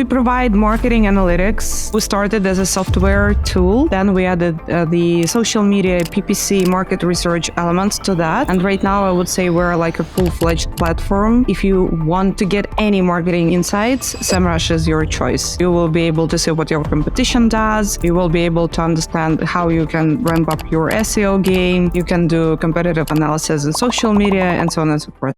We provide marketing analytics. We started as a software tool. Then we added the social media, PPC, market research elements to that. And right now, I would say we're like a full-fledged platform. If you want to get any marketing insights, SEMRush is your choice. You will be able to see what your competition does. You will be able to understand how you can ramp up your SEO game. You can do competitive analysis in social media and so on and so forth.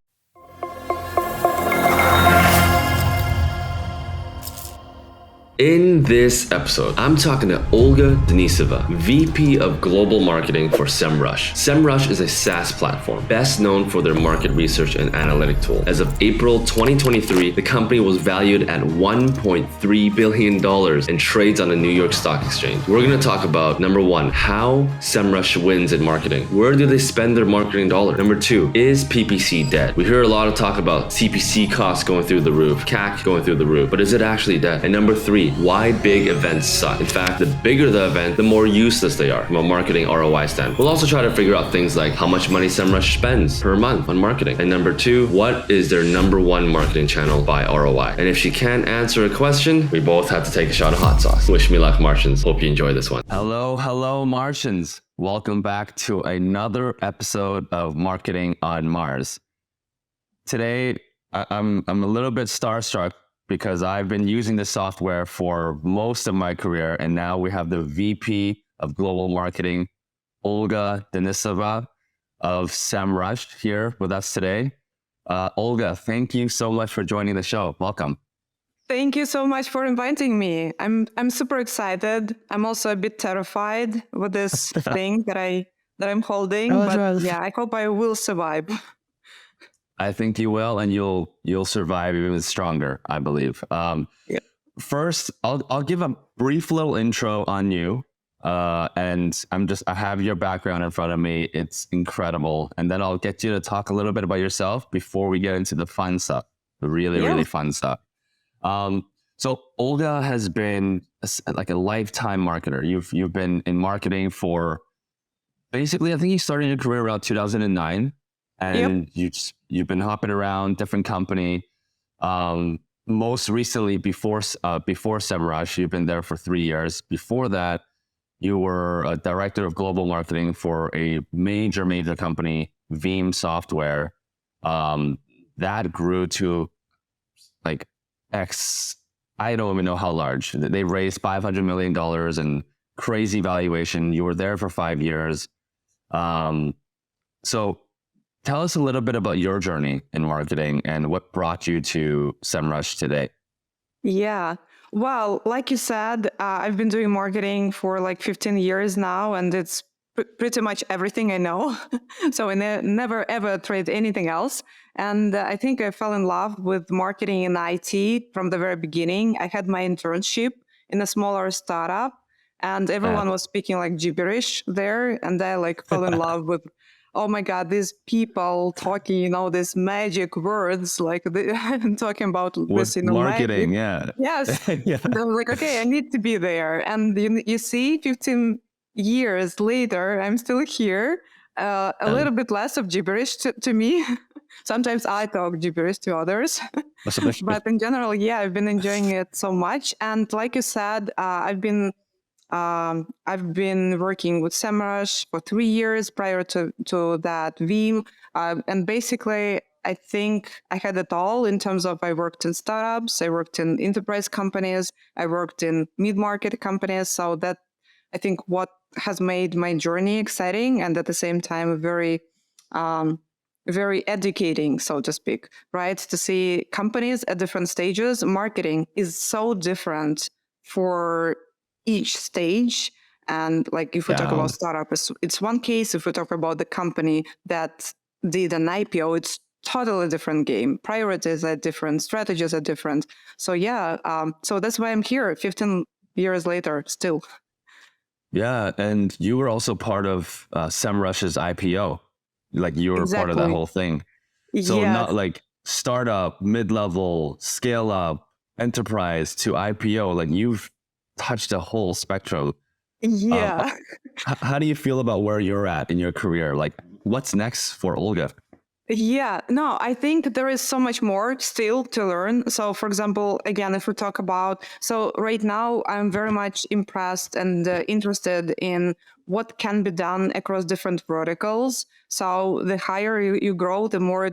In this episode, I'm talking to Olga Denisova, VP of Global Marketing for SEMRush. SEMRush is a SaaS platform, best known for their market research and analytic tool. As of April 2023, the company was valued at $1.3 billion and trades on the New York Stock Exchange. We're going to talk about, number one, how SEMRush wins in marketing. Where do they spend their marketing dollar? Number two, is PPC dead? We hear a lot of talk about CPC costs going through the roof, CAC going through the roof, but is it actually dead? And number three, why big events suck. In fact, the bigger the event, the more useless they are from a marketing ROI standpoint. We'll also try to figure out things like how much money SEMRush spends per month on marketing. And number two, what is their number one marketing channel by ROI? And if she can't answer a question, we both have to take a shot of hot sauce. Wish me luck, Martians. Hope you enjoy this one. Hello, Martians. Welcome back to another episode of Marketing on Mars. Today, I'm a little bit starstruck because I've been using this software for most of my career, and now we have the VP of Global Marketing, Olga Denisova of SEMRush, here with us today. Olga, thank you so much for joining the show. Welcome. Thank you so much for inviting me. I'm super excited. I'm also a bit terrified with this thing that I'm holding, but yeah, I hope I will survive. I think you will, and you'll survive even stronger, I believe. First, I'll give a brief little intro on you, and I have your background in front of me. It's incredible, and then I'll get you to talk a little bit about yourself before we get into the fun stuff, the really fun stuff. So Olga has been like a lifetime marketer. You've been in marketing for basically, I think you started your career around 2009. And you've been hopping around different company. Most recently, before SEMRush, you've been there for 3 years. Before that, you were a director of global marketing for a major company, Veeam Software. That grew to like X. I don't even know how large. They raised $500 million and crazy valuation. You were there for 5 years. So tell us a little bit about your journey in marketing and what brought you to SEMRush today. Yeah. Well, like you said, I've been doing marketing for like 15 years now, and it's pretty much everything I know. So I never ever tried anything else. And I think I fell in love with marketing and IT from the very beginning. I had my internship in a smaller startup, and everyone was speaking like gibberish there. And I like fell in love with, oh my God, these people talking, these magic words, like talking about this, marketing, magic. Yes. Yeah. I was like, okay, I need to be there. And you see, 15 years later, I'm still here. A little bit less of gibberish to me. Sometimes I talk gibberish to others. But in general, yeah, I've been enjoying it so much. And like you said, I've been working with SEMRush for 3 years. Prior to that, Veeam. And basically, I think I had it all in terms of I worked in startups, I worked in enterprise companies, I worked in mid-market companies. So that, I think, what has made my journey exciting and at the same time very educating, so to speak, right? To see companies at different stages. Marketing is so different for each stage. And like if we talk about startup, it's one case. If we talk about the company that did an IPO, it's totally different game. Priorities are different, strategies are different. So yeah, so that's why I'm here 15 years later still. Yeah, and you were also part of SEMRush's IPO. Like you were part of that whole thing. So not like startup, mid-level, scale up, enterprise to IPO, like you've touched a whole spectrum. Yeah. How do you feel about where you're at in your career? Like what's next for Olga? Yeah, no, I think there is so much more still to learn. So, for example, again, if we talk about, so right now, I'm very much impressed and interested in what can be done across different verticals. So, the higher you grow, the more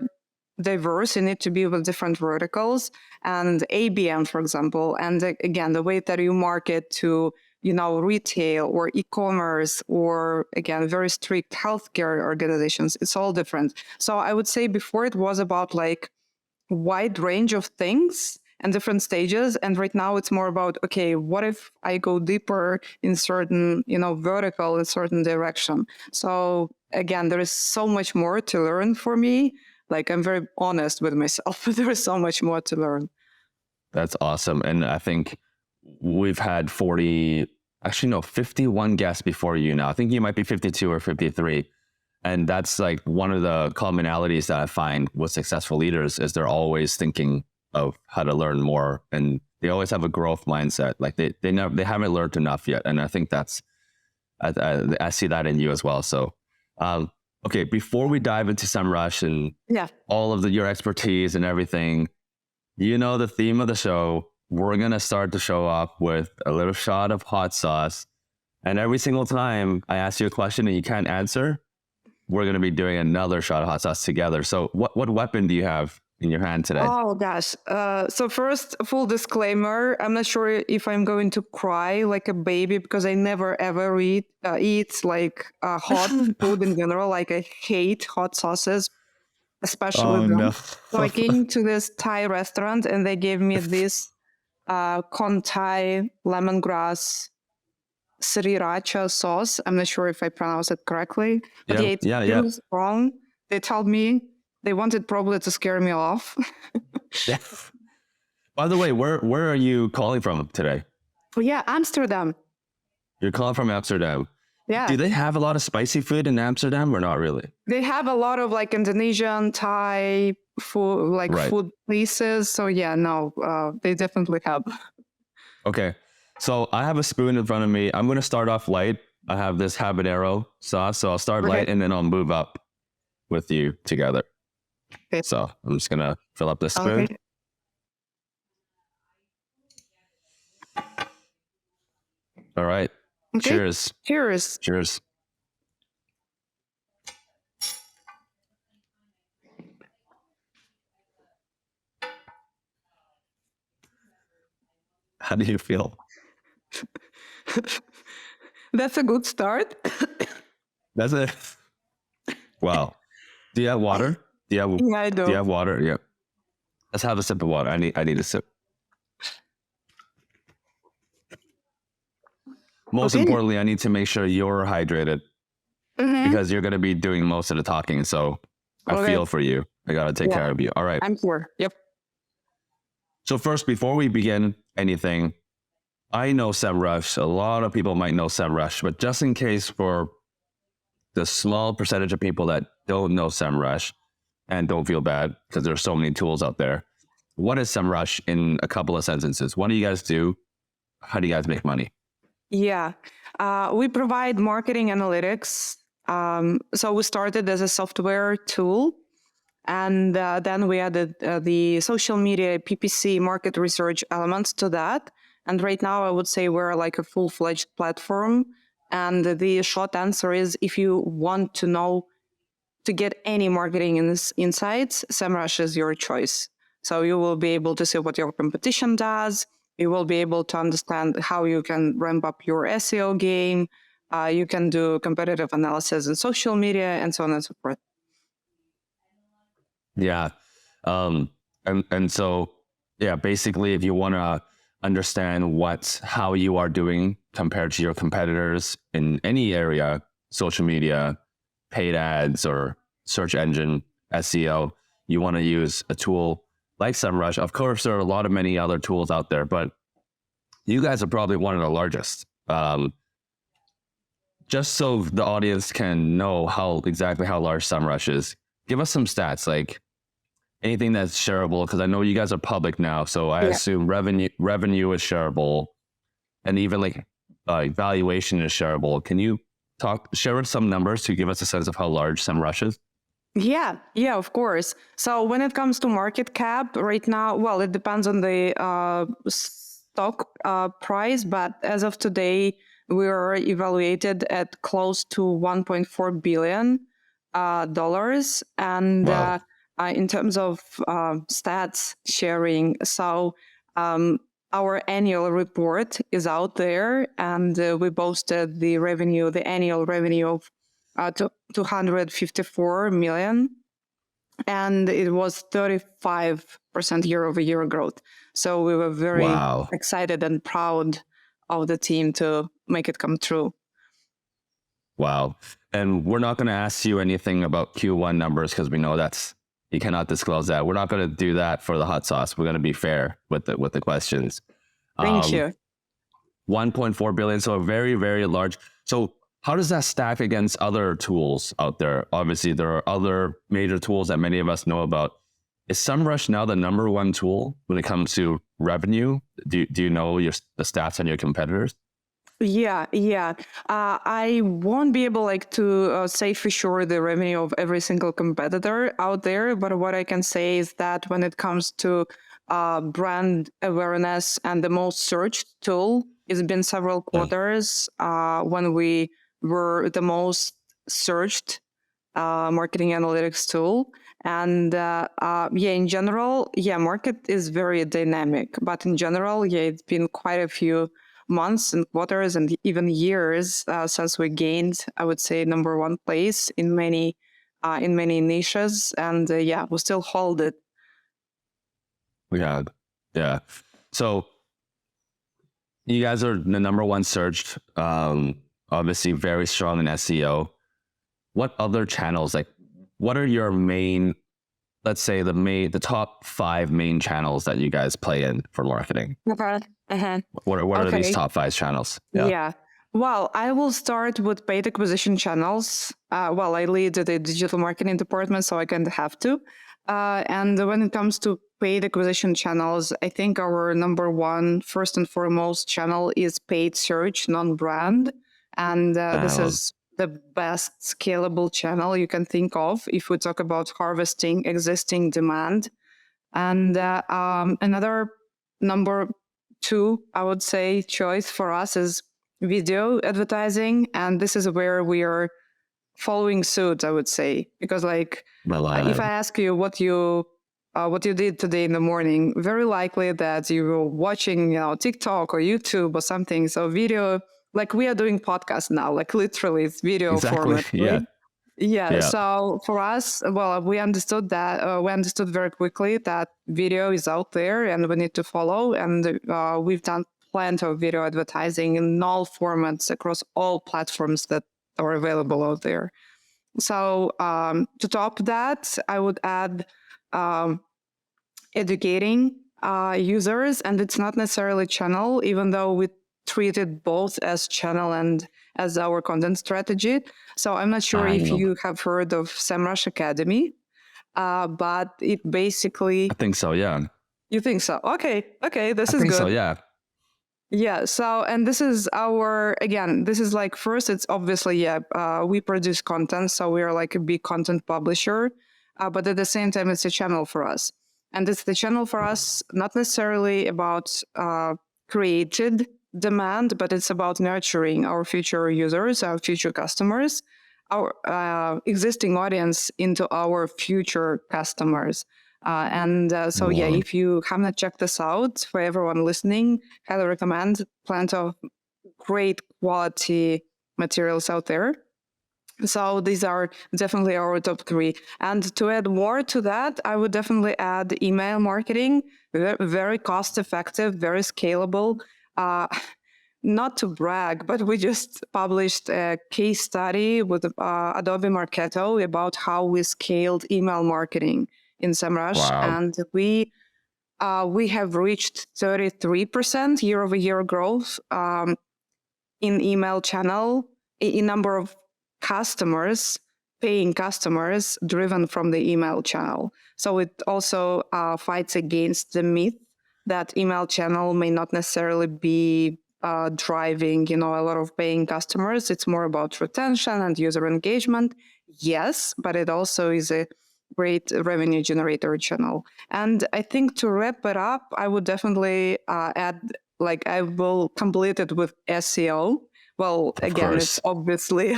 diverse you need to be with different verticals and ABM, for example. And again, the way that you market to retail or e-commerce or again, very strict healthcare organizations, it's all different. So I would say before it was about like wide range of things and different stages. And right now it's more about, okay, what if I go deeper in certain, vertical in certain direction? So again, there is so much more to learn for me. Like I'm very honest with myself. There is so much more to learn. That's awesome. And I think we've had 51 guests before you now. I think you might be 52 or 53. And that's like one of the commonalities that I find with successful leaders is they're always thinking of how to learn more. And they always have a growth mindset. Like they haven't learned enough yet. And I think I see that in you as well. So, okay, before we dive into SEMRush and all of your expertise and everything, the theme of the show, we're going to start the show off with a little shot of hot sauce. And every single time I ask you a question and you can't answer, we're going to be doing another shot of hot sauce together. So what weapon do you have in your hand today? Oh, gosh. So first, full disclaimer, I'm not sure if I'm going to cry like a baby because I never ever eat like hot food in general. Like I hate hot sauces, especially them. No. So I came to this Thai restaurant and they gave me this con Thai lemongrass sriracha sauce. I'm not sure if I pronounced it correctly, but it's really strong. They told me they wanted probably to scare me off. Yeah. By the way, where are you calling from today? Oh, yeah, Amsterdam. You're calling from Amsterdam. Yeah. Do they have a lot of spicy food in Amsterdam or not really? They have a lot of like Indonesian, Thai food, like food places. So yeah, no, they definitely have. Okay. So I have a spoon in front of me. I'm going to start off light. I have this habanero sauce. So I'll start light and then I'll move up with you together. Okay. So I'm just going to fill up the spoon. Okay. All right. Okay. Cheers. Cheers. Cheers. How do you feel? That's a good start. That's it. Wow. Do you have water? Yeah, I do. Do you have water? Yeah. Let's have a sip of water. I need a sip. Most importantly, I need to make sure you're hydrated because you're going to be doing most of the talking. So I feel for you. I got to take care of you. All right. I'm sure. Yep. So first, before we begin anything, I know SEMRush. A lot of people might know SEMRush, but just in case for the small percentage of people that don't know SEMRush and don't feel bad because there's so many tools out there, what is SEMRush in a couple of sentences? What do you guys do? How do you guys make money? Yeah, we provide marketing analytics. So we started as a software tool, and then we added the social media, PPC, market research elements to that. And right now, I would say we're like a full-fledged platform. And the short answer is, if you want to know to get any marketing insights, SEMRush is your choice. So you will be able to see what your competition does. You will be able to understand how you can ramp up your SEO game. You can do competitive analysis in social media and so on and so forth. Yeah. And so, yeah, basically, if you want to understand how you are doing compared to your competitors in any area, social media, paid ads, or search engine, SEO, you want to use a tool like SEMRush. Of course, there are a lot of many other tools out there, but you guys are probably one of the largest. Just so the audience can know exactly how large SEMRush is, give us some stats, like anything that's shareable, because I know you guys are public now, so I assume revenue is shareable, and even like valuation is shareable. Can you share some numbers to give us a sense of how large SEMRush is? Yeah, of course. So when it comes to market cap right now, well, it depends on the stock price, but as of today, we are evaluated at close to 1.4 billion dollars. And Wow. in terms of stats sharing, so um, our annual report is out there, and we posted the annual revenue of 254 million, and it was 35% year over year growth. So we were very Wow. excited and proud of the team to make it come true. Wow. And we're not going to ask you anything about Q1 numbers because we know you cannot disclose that. We're not going to do that for the hot sauce. We're going to be fair with the questions. Thank you. 1.4 billion, so a very, very large. So how does that stack against other tools out there? Obviously, there are other major tools that many of us know about. Is SEMRush now the number one tool when it comes to revenue? Do you know the stats on your competitors? Yeah. I won't be able to say for sure the revenue of every single competitor out there, but what I can say is that when it comes to brand awareness and the most searched tool, it's been several quarters when we were the most searched marketing analytics tool. And in general, market is very dynamic, but in general, it's been quite a few months and quarters and even years since we gained, I would say, number one place in many niches, and we still hold it. Yeah. So you guys are the number one searched, obviously very strong in SEO. What other channels, what are your main, let's say the top 5 main channels that you guys play in for marketing? Okay. Uh-huh. What are these top 5 channels? Yeah. Well, I will start with paid acquisition channels. I lead the digital marketing department, so I kind of have to. And when it comes to paid acquisition channels, I think our number one, first and foremost channel is paid search, non-brand. And this is the best scalable channel you can think of if we talk about harvesting existing demand. And another number 2, I would say, choice for us is video advertising. And this is where we are following suit, I would say, because if I ask you what you did today in the morning, very likely that you were watching, TikTok or YouTube or something. So video, like we are doing podcasts now, like literally it's video format. Right? Yeah. So for us, we understood that we understood very quickly that video is out there and we need to follow. And we've done plenty of video advertising in all formats across all platforms that are available out there. So to top that, I would add educating users, and it's not necessarily channel, even though we treat it both as channel and as our content strategy. So I'm not sure if you have heard of SEMRush Academy, but it basically... I think so, yeah. You think so? Okay, this is good. I think so, yeah. Yeah, so, and this is this is first, it's obviously, we produce content, so we are like a big content publisher, but at the same time, it's a channel for us. And it's the channel for us, not necessarily about created demand, but it's about nurturing our future users, our future customers, our existing audience into our future customers. If you have not checked this out, for everyone listening, highly recommend. Plenty of great quality materials out there. So these are definitely our top 3. And to add more to that, I would definitely add email marketing, very cost effective, very scalable. Not to brag, but we just published a case study with Adobe Marketo about how we scaled email marketing in SEMRush. Wow. And we have reached 33% year-over-year growth in email channel, in number of customers, paying customers driven from the email channel. So it also fights against the myth that email channel may not necessarily be driving, a lot of paying customers. It's more about retention and user engagement. Yes, but it also is a great revenue generator channel. And I think to wrap it up, I would definitely add, like, I will complete it with SEO. Well, Of again, it's course. obviously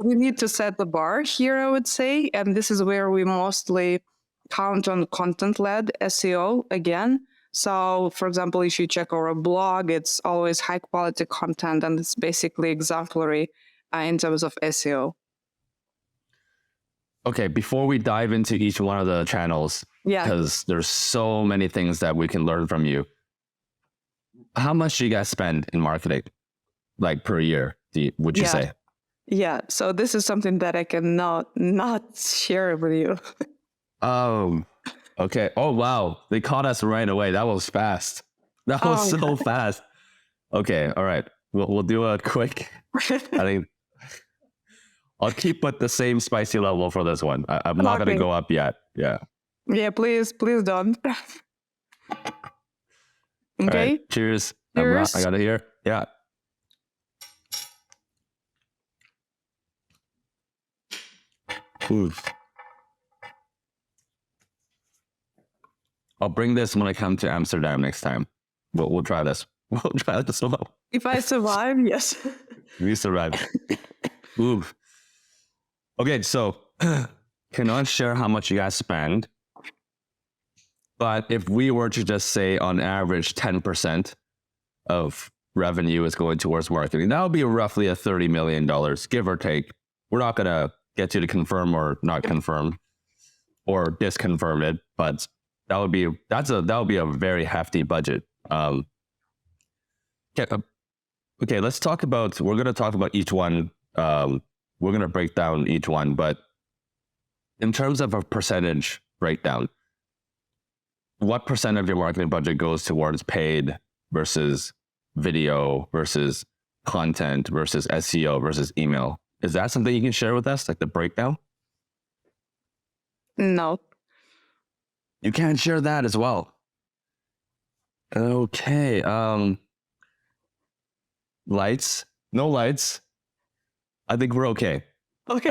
we need to set the bar here, I would say. And this is where we mostly count on content-led SEO again. So, for example, if you check our blog, it's always high quality content and it's basically exemplary in terms of SEO. Okay, before we dive into each one of the channels, Yeah. because there's so many things that we can learn from you. How much do you guys spend in marketing, like per year? Would you say? Yeah. So this is something that I cannot not share with you. Oh, okay. Oh, wow. They caught us right away. That was fast. That was so fast. Okay. All right. We'll do a quick, I think I'll keep at the same spicy level for this one. I'm not going to go up yet. Yeah. Yeah, please don't. Okay. Right. Cheers. Cheers. I got it here. Yeah. Ooh. I'll bring this when I come to Amsterdam next time. We'll try this. We'll try this as well. If I survive, yes. We survive. Ooh. Okay, so cannot share how much you guys spend. But if we were to just say on average 10% of revenue is going towards marketing, that would be roughly a $30 million, give or take. We're not going to get you to confirm or not confirm or disconfirm it, but that would be a very hefty budget. Okay, we're going to talk about each one. We're going to break down each one, but in terms of a percentage breakdown, what percent of your marketing budget goes towards paid versus video versus content versus SEO versus email? Is that something you can share with us, like the breakdown? No. You can't share that as well. Okay. Lights? No lights. I think we're okay. Okay.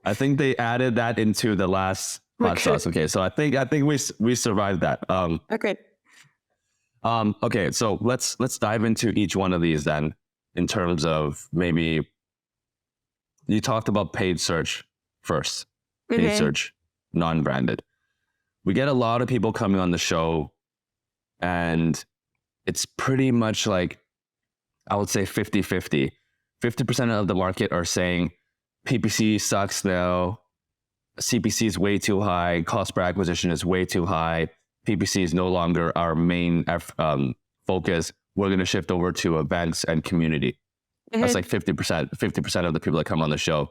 I think they added that into the last hot sauce. Okay, so I think we survived that. Okay. Okay, so let's dive into each one of these then. In terms of maybe you talked about paid search first. Paid search, non-branded. We get a lot of people coming on the show, and it's pretty much like, I would say 50-50. 50% of the market are saying PPC sucks now. CPC is way too high. Cost per acquisition is way too high. PPC is no longer our main focus. We're going to shift over to events and community. That's like 50% of the people that come on the show.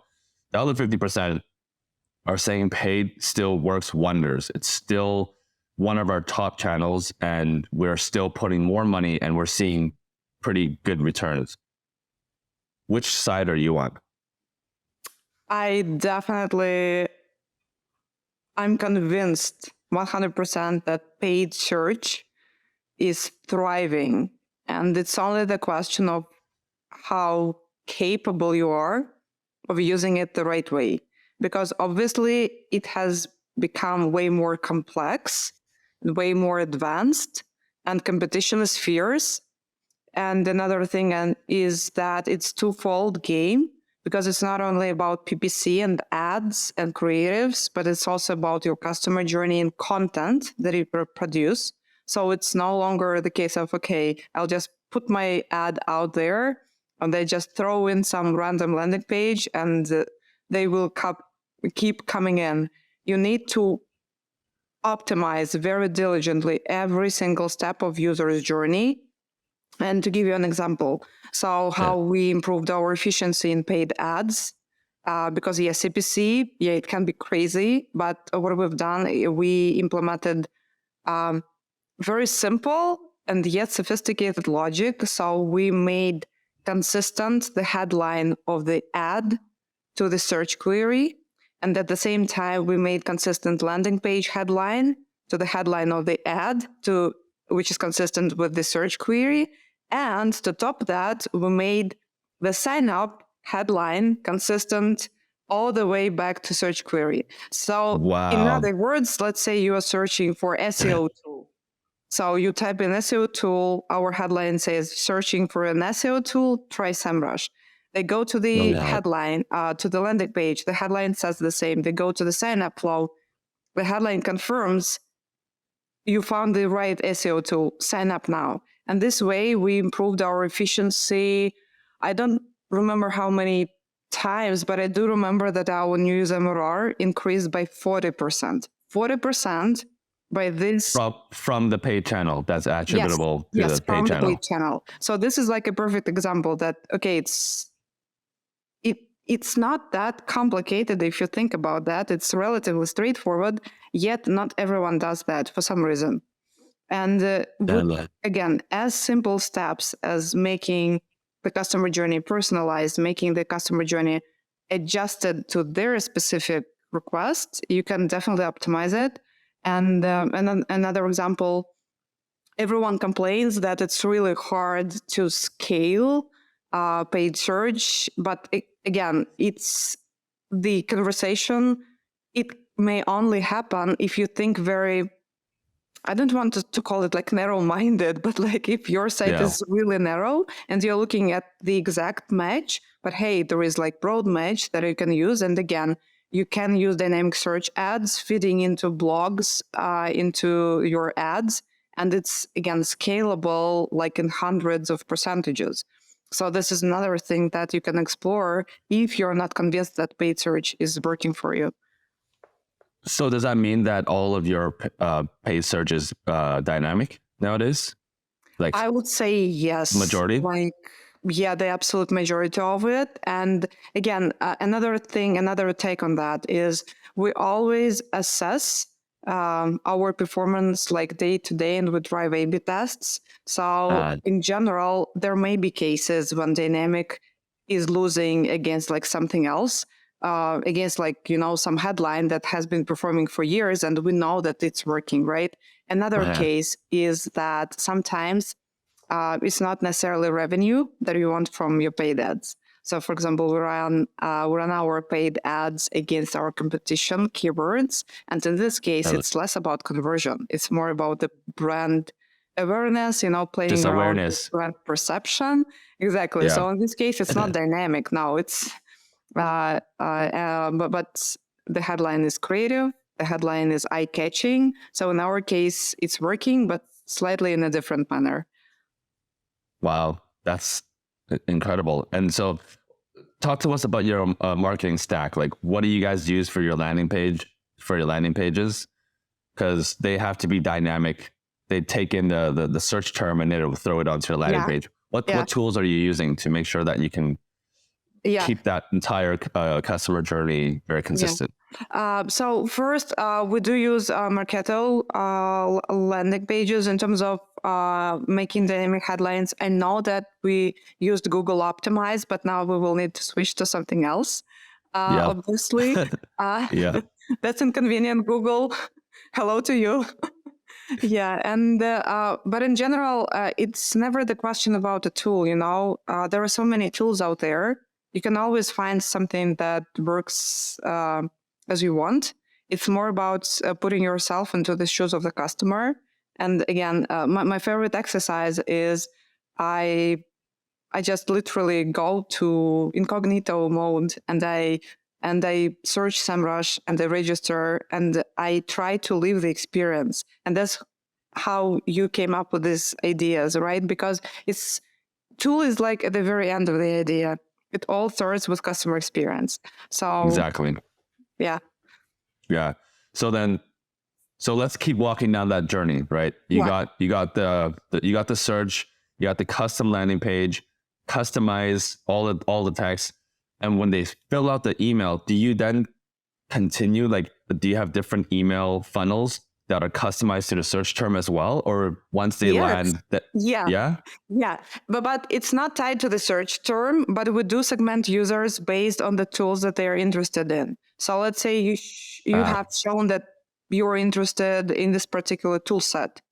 The other 50% are saying paid still works wonders. It's still one of our top channels, and we're still putting more money, and we're seeing pretty good returns. Which side are you on? I'm convinced 100% that paid search is thriving. And it's only the question of how capable you are of using it the right way. Because obviously it has become way more complex, way more advanced, and competition is fierce. And another thing is that it's twofold game, because it's not only about PPC and ads and creatives, but it's also about your customer journey and content that you produce. So it's no longer the case of, okay, I'll just put my ad out there and they just throw in some random landing page and they will keep coming in. You need to optimize very diligently every single step of user's journey. And to give you an example, so how we improved our efficiency in paid ads, because CPC, it can be crazy, but what we've done, we implemented very simple and yet sophisticated logic. So we made consistent the headline of the ad to the search query. And at the same time, we made consistent landing page headline to the headline of the ad, which is consistent with the search query. And to top that, we made the sign up headline, consistent, all the way back to search query. So in Wow. other words, let's say you are searching for SEO tool. So you type in SEO tool, our headline says searching for an SEO tool, try SEMRush. They go to the headline, to the landing page. The headline says the same. They go to the sign up flow. The headline confirms you found the right SEO tool, sign up now. And this way we improved our efficiency. I don't remember how many times, but I do remember that our news MRR increased by 40%. 40% by this. From the paid channel that's attributable to the paid from channel. The paid channel. So this is like a perfect example that, okay, it's not that complicated if you think about that. It's relatively straightforward, yet not everyone does that for some reason. And again, as simple steps as making the customer journey personalized, making the customer journey adjusted to their specific request, you can definitely optimize it. And another example, everyone complains that it's really hard to scale paid search, but again, it's the conversation. It may only happen if you think very, I don't want to call it like narrow-minded, but like if your site is really narrow and you're looking at the exact match, but hey, there is like broad match that you can use. And again, you can use dynamic search ads feeding into blogs, into your ads. And it's, again, scalable like in hundreds of percentages. So this is another thing that you can explore if you're not convinced that paid search is working for you. So does that mean that all of your paid search is dynamic nowadays? Like, I would say yes. Majority? The absolute majority of it. And again, another take on that is we always assess our performance like day to day, and we drive A/B tests. So in general, there may be cases when dynamic is losing against like something else, against like, some headline that has been performing for years, and we know that it's working, right? Another case is that sometimes it's not necessarily revenue that you want from your paid ads. So, for example, we run our paid ads against our competition keywords, and in this case, it's less about conversion. It's more about the brand awareness, playing just around awareness, with brand perception. Exactly. Yeah. So in this case, it's not dynamic. No, it's but the headline is creative. The headline is eye-catching. So in our case, it's working, but slightly in a different manner. Wow, that's incredible. And so talk to us about your marketing stack. Like, what do you guys use for your landing pages? Because they have to be dynamic. They take in the search term and it'll throw it onto your landing page. What tools are you using to make sure that you can keep that entire customer journey very consistent? So first, we do use Marketo landing pages in terms of making dynamic headlines. I know that we used Google Optimize, but now we will need to switch to something else. Obviously, that's inconvenient. Google, hello to you. And but in general, it's never the question about a tool. There are so many tools out there. You can always find something that works as you want. It's more about putting yourself into the shoes of the customer. And again, my favorite exercise is I just literally go to incognito mode and I search SEMRush and I register and I try to live the experience. And that's how you came up with these ideas, right? Because tool is like at the very end of the idea. It all starts with customer experience. So exactly. Yeah. So let's keep walking down that journey, right? You got the search, you got the custom landing page, customize all the text, and when they fill out the email, do you then continue? Like, do you have different email funnels that are customized to the search term as well, or once they land that? But it's not tied to the search term, but we do segment users based on the tools that they are interested in. So let's say you have shown that you're interested in this particular tool set,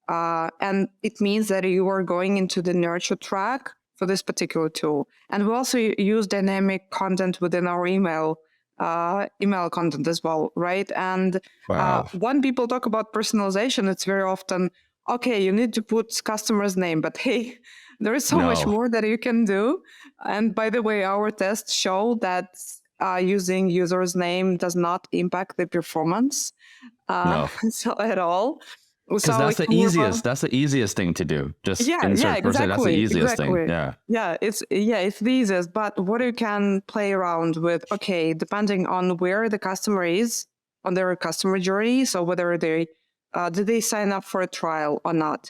and it means that you are going into the nurture track for this particular tool. And we also use dynamic content within our email content as well, right? And when people talk about personalization, it's very often, okay, you need to put customer's name, but hey, there is so much more that you can do. And by the way, our tests show that using user's name does not impact the performance so at all. Because that's the easiest. That's the easiest thing to do. Just insert person. That's the easiest thing. Yeah, it's the easiest. But what you can play around with, okay, depending on where the customer is on their customer journey. So whether they did they sign up for a trial or not?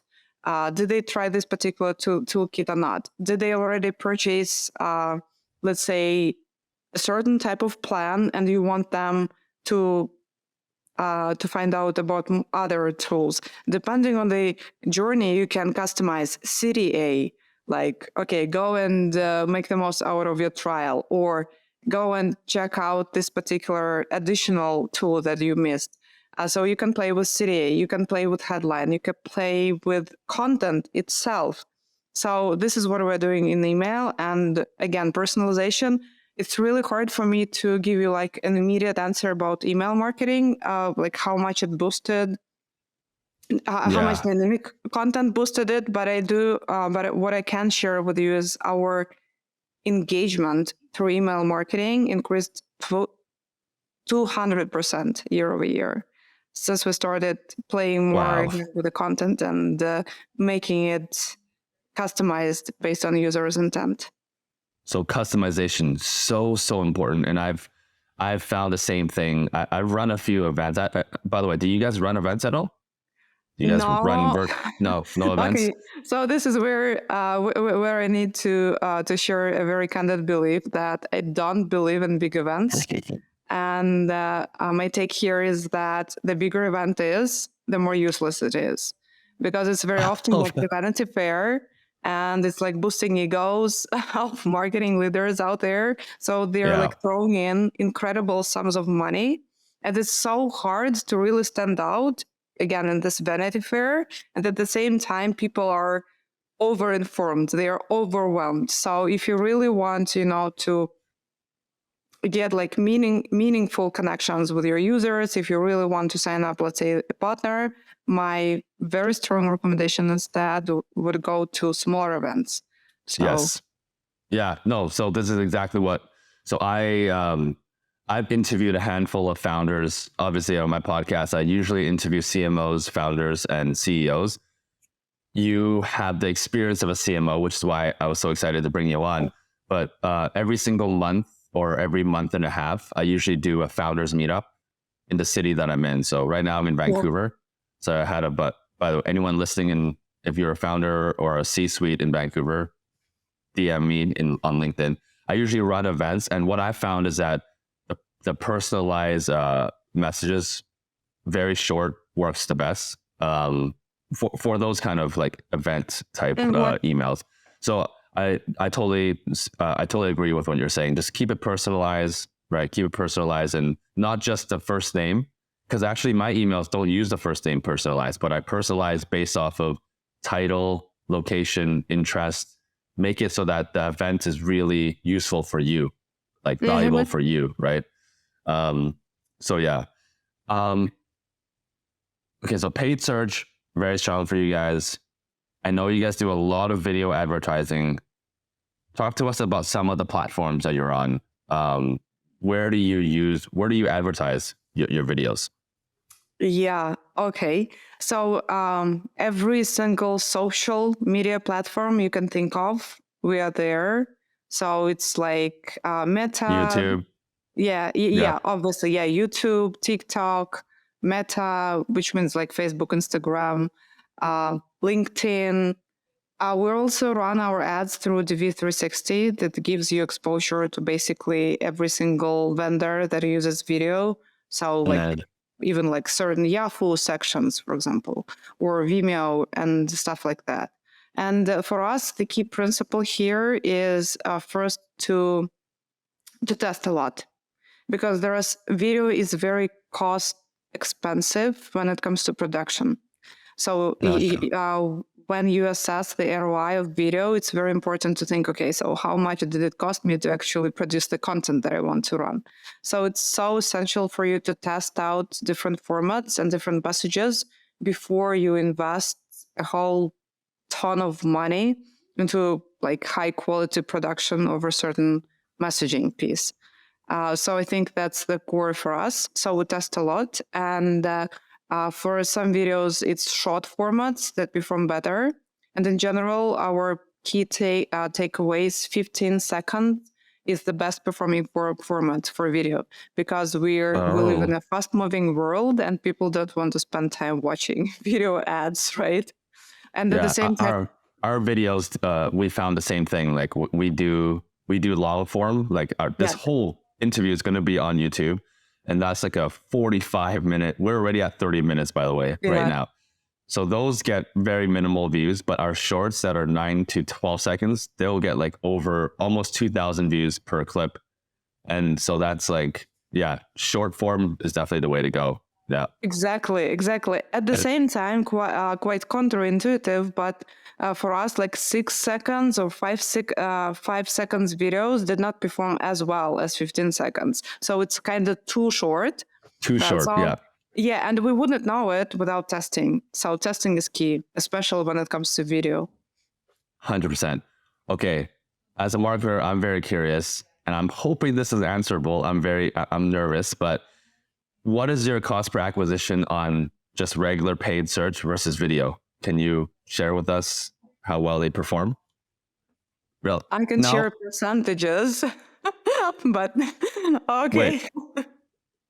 Did they try this particular toolkit or not? Did they already purchase, let's say, a certain type of plan, and you want them to find out about other tools. Depending on the journey, you can customize city A, like, okay, go and make the most out of your trial, or go and check out this particular additional tool that you missed. So you can play with city A, you can play with headline, you can play with content itself. So this is what we're doing in email. And again, personalization. It's really hard for me to give you like an immediate answer about email marketing, like how much it boosted, how much dynamic content boosted it. But I do. But what I can share with you is our engagement through email marketing increased 200% year over year since we started playing more with the content and making it customized based on users' intent. So customization, so important. And I've found the same thing. I run a few events. By the way, do you guys run events at all? Do you guys run no events? Okay. So this is where I need to share a very candid belief that I don't believe in big events. And my take here is that the bigger event is, the more useless it is, because it's very often like the Vanity Fair. And it's like boosting egos of marketing leaders out there. So they're like throwing in incredible sums of money. And it's so hard to really stand out, again, in this Vanity Fair. And at the same time, people are over-informed. They are overwhelmed. So if you really want, to get like meaningful connections with your users, if you really want to sign up, let's say, a partner, my very strong recommendation instead would go to smaller events. So, yes. Yeah. No. So this is exactly what. So I've interviewed a handful of founders. Obviously, on my podcast, I usually interview CMOs, founders, and CEOs. You have the experience of a CMO, which is why I was so excited to bring you on. But every single month or every month and a half, I usually do a founders meetup in the city that I'm in. So right now I'm in Vancouver. So I had by the way, anyone listening, and if you're a founder or a C-suite in Vancouver, DM me on LinkedIn. I usually run events. And what I found is that the personalized messages, very short, works the best for those kind of like event type emails. So I totally agree with what you're saying. Just keep it personalized, right? Keep it personalized, and not just the first name. Because actually my emails don't use the first name personalized, but I personalize based off of title, location, interest, make it so that the event is really useful for you, like valuable for you, right? So yeah. Okay, so paid search, very strong for you guys. I know you guys do a lot of video advertising. Talk to us about some of the platforms that you're on. Where do you advertise your videos? Yeah. Okay. So every single social media platform you can think of, we are there. So it's like Meta, YouTube. Yeah. Obviously, yeah. YouTube, TikTok, Meta, which means like Facebook, Instagram, LinkedIn. We also run our ads through DV360 that gives you exposure to basically every single vendor that uses video. So like even like certain Yahoo sections, for example, or Vimeo and stuff like that. And for us, the key principle here is first to test a lot, because video is very cost expensive when it comes to production. So when you assess the ROI of video, it's very important to think, okay, so how much did it cost me to actually produce the content that I want to run? So it's so essential for you to test out different formats and different messages before you invest a whole ton of money into like high quality production of a certain messaging piece. So I think that's the core for us. So we test a lot, and for some videos, it's short formats that perform better. And in general, our key takeaways, 15 seconds is the best performing format for video, because we live in a fast moving world and people don't want to spend time watching video ads, right? And at the same time, our videos, we found the same thing. Like we do long form, like this whole interview is going to be on YouTube. And that's like a 45-minute. We're already at 30 minutes, by the way, right now. So those get very minimal views, but our shorts that are 9 to 12 seconds, they'll get like over almost 2,000 views per clip. And so that's like, short form is definitely the way to go. Yeah, exactly. At the same time, quite counterintuitive, but for us, like 6 seconds or 5 seconds videos did not perform as well as 15 seconds. So it's kind of too short. Yeah, and we wouldn't know it without testing. So testing is key, especially when it comes to video. 100%. Okay, as a marketer, I'm very curious, and I'm hoping this is answerable. I'm nervous, but what is your cost per acquisition on just regular paid search versus video? Can you share with us how well they perform? I can share percentages, but okay.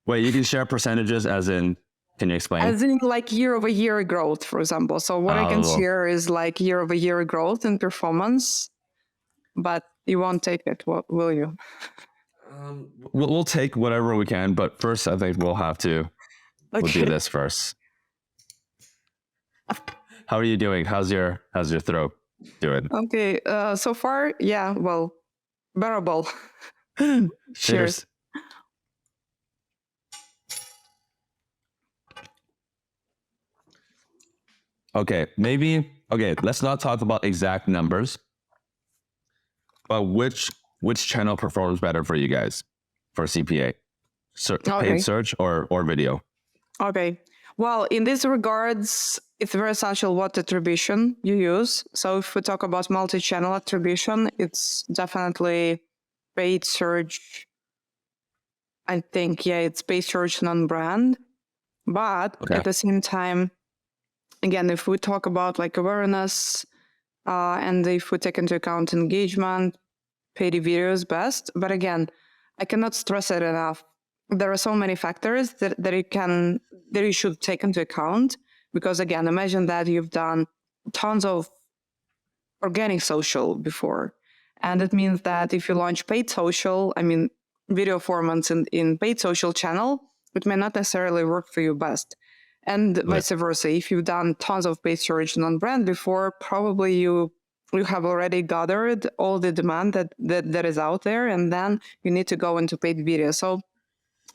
Wait, you can share percentages as in, can you explain? As in like year-over-year growth, for example. So what I can share is like year-over-year growth in performance, but you won't take it, will you? We'll take whatever we can, but first I think we'll we'll do this first. How are you doing? How's your throat doing? Okay, so far, well, bearable. Cheers. Okay, let's not talk about exact numbers, but which channel performs better for you guys for CPA? Paid search or video? Okay. Well, in these regards, it's very essential what attribution you use. So if we talk about multi-channel attribution, it's definitely paid search. I think, it's paid search non-brand. But at the same time, again, if we talk about like awareness, and if we take into account engagement, paid video is best. But again, I cannot stress it enough. There are so many factors that you should take into account, because again, imagine that you've done tons of organic social before. And it means that if you launch paid social, video formats in paid social channel, it may not necessarily work for you best. And vice versa. If you've done tons of paid search non-brand before, probably you have already gathered all the demand that is out there, and then you need to go into paid video. So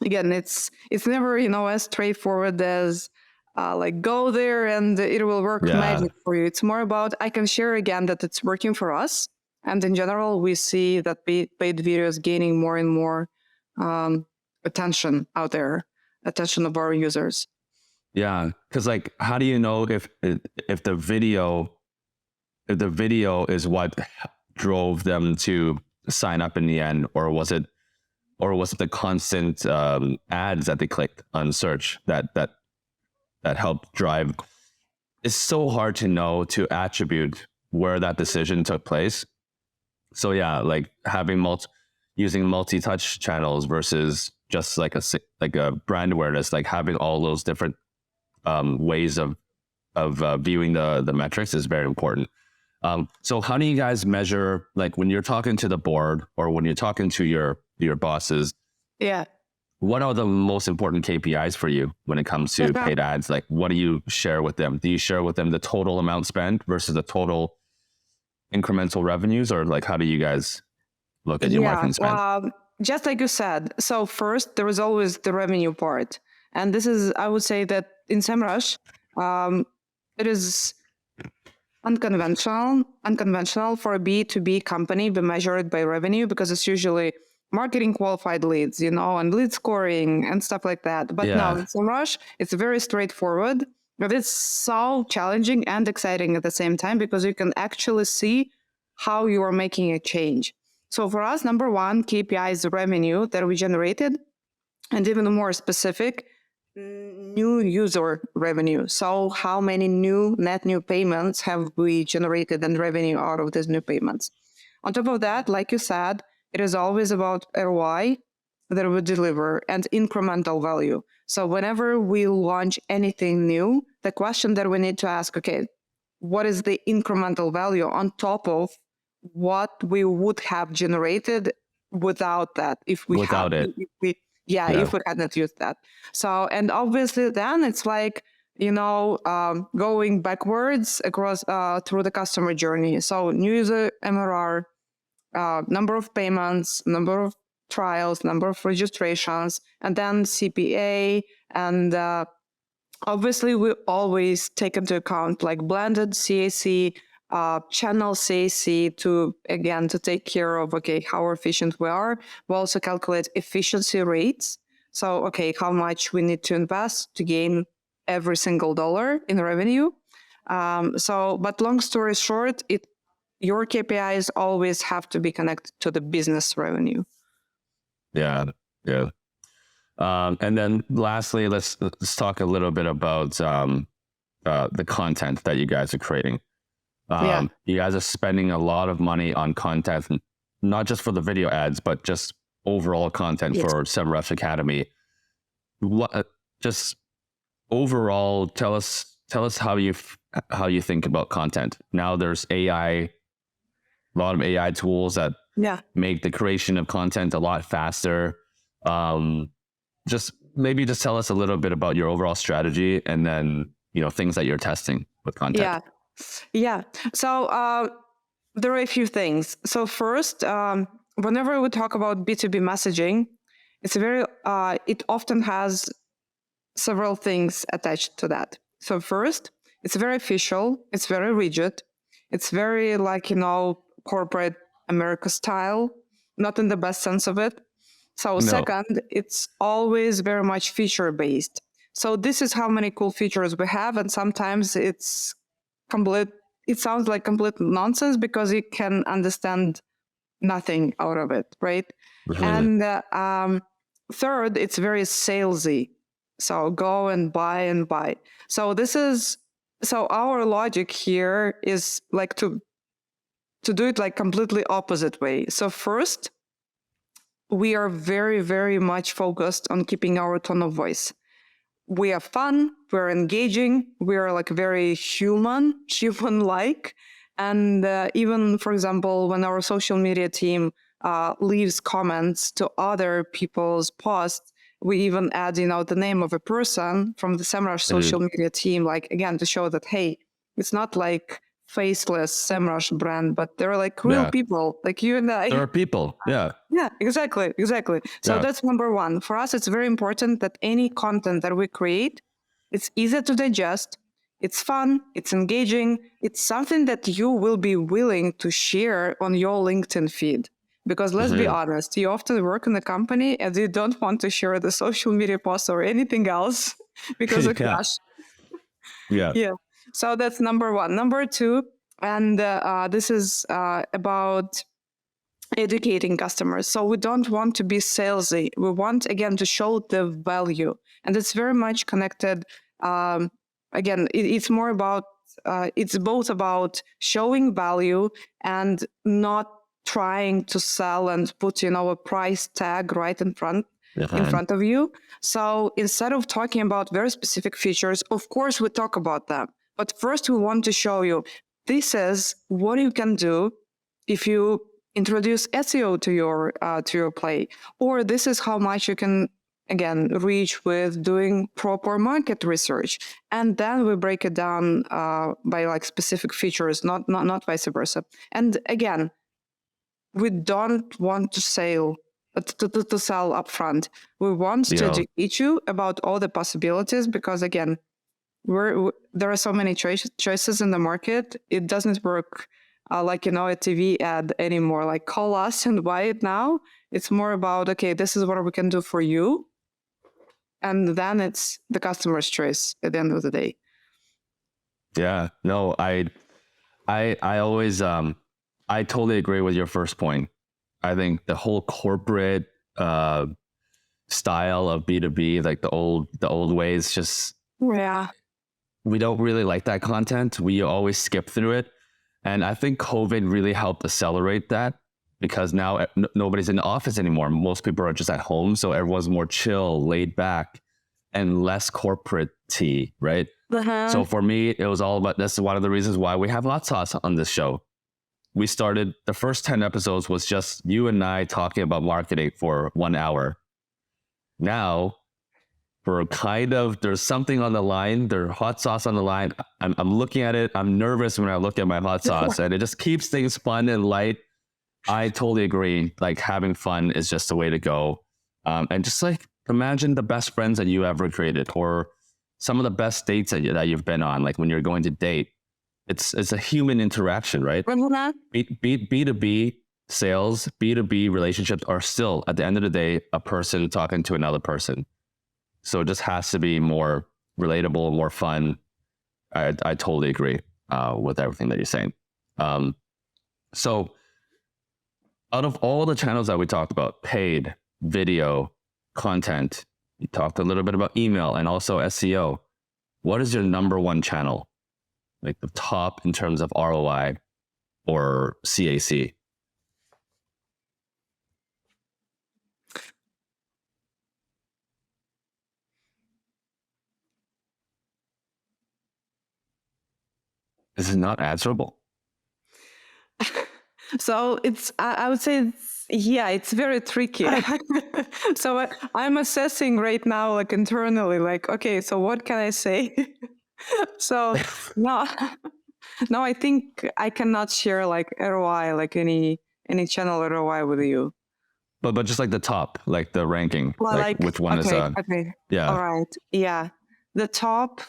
again, it's never, as straightforward as like go there and it will work magic for you. It's more about, I can share again that it's working for us. And in general, we see that paid video is gaining more and more attention out there, attention of our users. Yeah, because like, how do you know if the video is what drove them to sign up in the end, or was it the constant ads that they clicked on search that helped drive? It's so hard to know, to attribute where that decision took place. So like using multi-touch channels versus just like a brand awareness, like having all those different ways of viewing the metrics is very important. So how do you guys measure, like when you're talking to the board or when you're talking to your bosses? Yeah. What are the most important KPIs for you when it comes to paid ads? Like, what do you share with them? Do you share with them the total amount spent versus the total incremental revenues, or like, how do you guys look at your marketing spend? Just like you said. So first, there is always the revenue part. And this is, I would say that in SEMRush, it is unconventional for a B2B company be measured by revenue, because it's usually marketing qualified leads, and lead scoring and stuff like that. But now in SEMRush, it's very straightforward, but it's so challenging and exciting at the same time, because you can actually see how you are making a change. So for us, number one, KPI is the revenue that we generated, and even more specific, new user revenue. So how many net new payments have we generated and revenue out of these new payments? On top of that, like you said, it is always about ROI that we deliver and incremental value. So whenever we launch anything new, the question that we need to ask, okay, what is the incremental value on top of what we would have generated without that? If we hadn't used that. So, and obviously then it's like, going backwards across through the customer journey. So new user MRR, number of payments, number of trials, number of registrations, and then CPA. And obviously we always take into account like blended CAC, channel CAC to take care of, how efficient we are. We also calculate efficiency rates. So, how much we need to invest to gain every single dollar in revenue. But long story short, your KPIs always have to be connected to the business revenue. Yeah. And then lastly, let's talk a little bit about the content that you guys are creating. You guys are spending a lot of money on content, not just for the video ads, but just overall content for SEMRush Academy. Just overall, tell us how you think about content. Now there's a lot of AI tools that make the creation of content a lot faster. Just tell us a little bit about your overall strategy, and then things that you're testing with content. Yeah. So there are a few things. So first, whenever we talk about B2B messaging, it often has several things attached to that. So first, it's very official. It's very rigid. It's very corporate America style, not in the best sense of it. So second, it's always very much feature based. So this is how many cool features we have, and sometimes it sounds like complete nonsense because you can understand nothing out of it, right? Mm-hmm. And third, it's very salesy. So go and buy. So our logic here is like to do it like completely opposite way. So first, we are very, very much focused on keeping our tone of voice. We are fun, we're engaging, we are like very human-like. And even, for example, when our social media team leaves comments to other people's posts, we even add, the name of a person from the SEMRush social media team, like, again, to show that, hey, it's not like faceless SEMRush brand, but they're like real people, like you and I. There are people, yeah. Yeah, exactly. So that's number one. For us, it's very important that any content that we create, it's easy to digest, it's fun, it's engaging, it's something that you will be willing to share on your LinkedIn feed. Because let's be honest, you often work in a company and you don't want to share the social media posts or anything else because of cash. Yeah. So that's number one. Number two, and this is about educating customers. So we don't want to be salesy. We want, again, to show the value. And it's very much connected. Again, it's more about, it's both about showing value and not trying to sell and put, a price tag right in front of you. So instead of talking about very specific features, of course, we talk about them. But first, we want to show you, this is what you can do if you introduce SEO to your play, or this is how much you can, again, reach with doing proper market research. And then we break it down by like specific features, not vice versa. And again, we don't want to sell upfront. We want to educate you about all the possibilities, because again, there are so many choices in the market. It doesn't work like, a TV ad anymore. Like, call us and buy it now. It's more about, okay, this is what we can do for you. And then it's the customer's choice at the end of the day. Yeah, no, I always, I totally agree with your first point. I think the whole corporate style of B2B, like the old ways, just we don't really like that content. We always skip through it. And I think COVID really helped accelerate that, because now nobody's in the office anymore. Most people are just at home. So everyone's more chill, laid back, and less corporate-y, right? So for me, it was all about, that's one of the reasons why we have hot sauce on this show. We started, the first 10 episodes was just you and I talking about marketing for 1 hour. Now, for there's something on the line, there's hot sauce on the line. I'm looking at it. I'm nervous when I look at my hot sauce, and it just keeps things fun and light. I totally agree. Like, having fun is just the way to go. And just like, imagine the best friends that you ever created, or some of the best dates that you've been on. Like when you're going to date, it's a human interaction, right? B2B sales, B2B relationships are still, at the end of the day, a person talking to another person. So it just has to be more relatable, more fun. I totally agree with everything that you're saying. So out of all the channels that we talked about, paid, video, content, you talked a little bit about email and also SEO. What is your number one channel? Like the top in terms of ROI or CAC? This is not answerable. So I would say, it's very tricky. So I'm assessing right now, like internally, like, okay, so what can I say? So no, I think I cannot share like ROI, like any channel ROI with you. But just like the top, like the ranking, Well, like which one is okay. yeah. All right. Yeah. The top.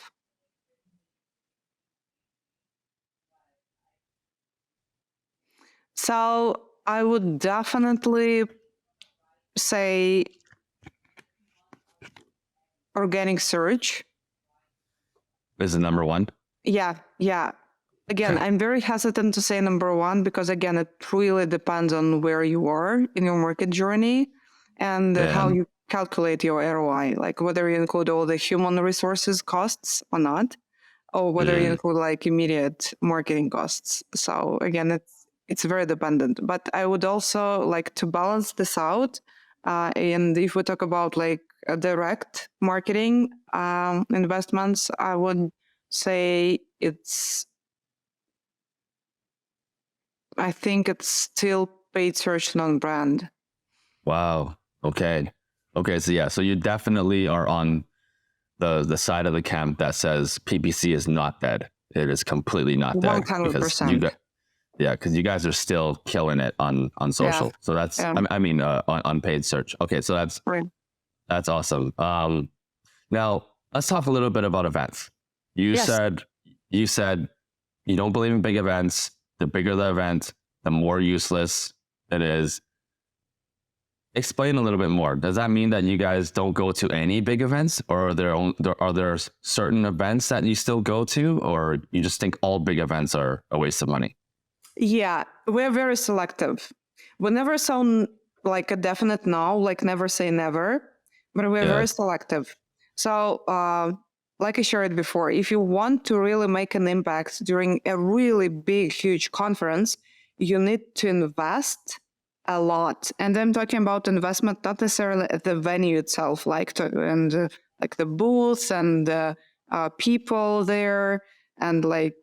So I would definitely say organic search is the number one. Yeah. Again, I'm very hesitant to say number one, because again, it really depends on where you are in your market journey and how you calculate your ROI, like whether you include all the human resources costs or not, or whether you include like immediate marketing costs. So again, it's very dependent. But I would also like to balance this out. And if we talk about like direct marketing investments, I would say I think it's still paid search, non-brand. Wow. Okay. So yeah, so you definitely are on the side of the camp that says PPC is not dead. It is completely not dead. 100%. Because you guys are still killing it on social. So that's on paid search. Okay, so that's awesome. Now let's talk a little bit about events. You said you don't believe in big events. The bigger the event, the more useless it is. Explain a little bit more. Does that mean that you guys don't go to any big events, or are there certain events that you still go to, or you just think all big events are a waste of money? Yeah, we're very selective. We never sound like a definite no, like never say never, but we're very selective. So, like I shared before, if you want to really make an impact during a really big, huge conference, you need to invest a lot. And I'm talking about investment, not necessarily at the venue itself, like the booths and the people there, and like